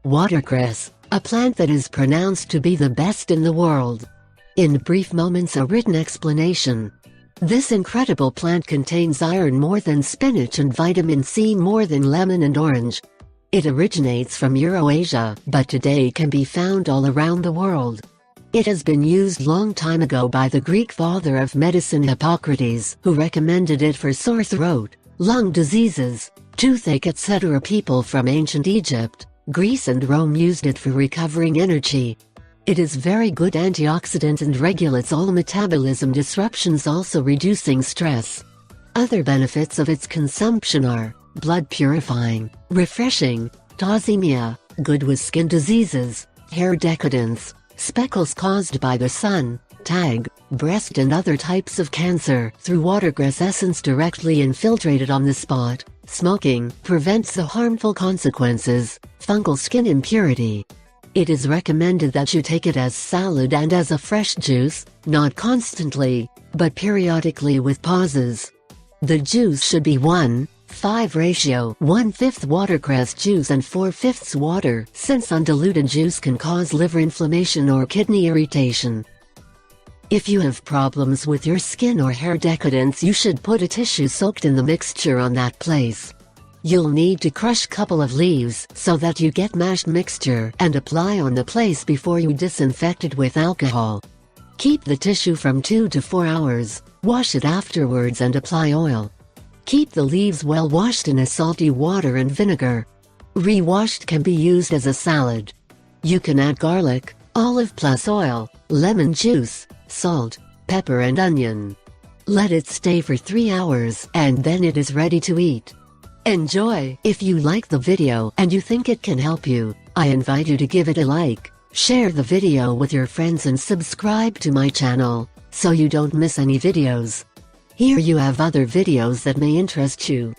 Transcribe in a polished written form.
Watercress, a plant that is pronounced to be the best in the world. In brief moments, a written explanation. This incredible plant contains iron more than spinach and vitamin C more than lemon and orange. It originates from Eurasia, but today can be found all around the world. It has been used long time ago by the Greek father of medicine Hippocrates, who recommended it for sore throat, lung diseases, toothache, etc. People from ancient Egypt, Greece and Rome used it for recovering energy. It is very good antioxidant and regulates all metabolism disruptions, also reducing stress. Other benefits of its consumption are blood purifying, refreshing, toxemia, good with skin diseases, hair decadence, speckles caused by the sun, tag, breast and other types of cancer through watercress essence directly infiltrated on the spot. Smoking prevents the harmful consequences, fungal skin impurity. It is recommended that you take it as salad and as a fresh juice, not constantly, but periodically with pauses. The juice should be 1:5 ratio, 1/5 watercress juice and 4/5 water, since undiluted juice can cause liver inflammation or kidney irritation. If you have problems with your skin or hair decadence, you should put a tissue soaked in the mixture on that place. You'll need to crush couple of leaves so that you get mashed mixture and apply on the place before you disinfect it with alcohol. Keep the tissue from 2 to 4 hours, wash it afterwards and apply oil. Keep the leaves well washed in a salty water and vinegar. Re-washed can be used as a salad. You can add garlic, olive plus oil, lemon juice, salt, pepper and onion. Let it stay for 3 hours and then it is ready to eat. Enjoy! If you like the video and you think it can help you, I invite you to give it a like, share the video with your friends and subscribe to my channel, so you don't miss any videos. Here you have other videos that may interest you.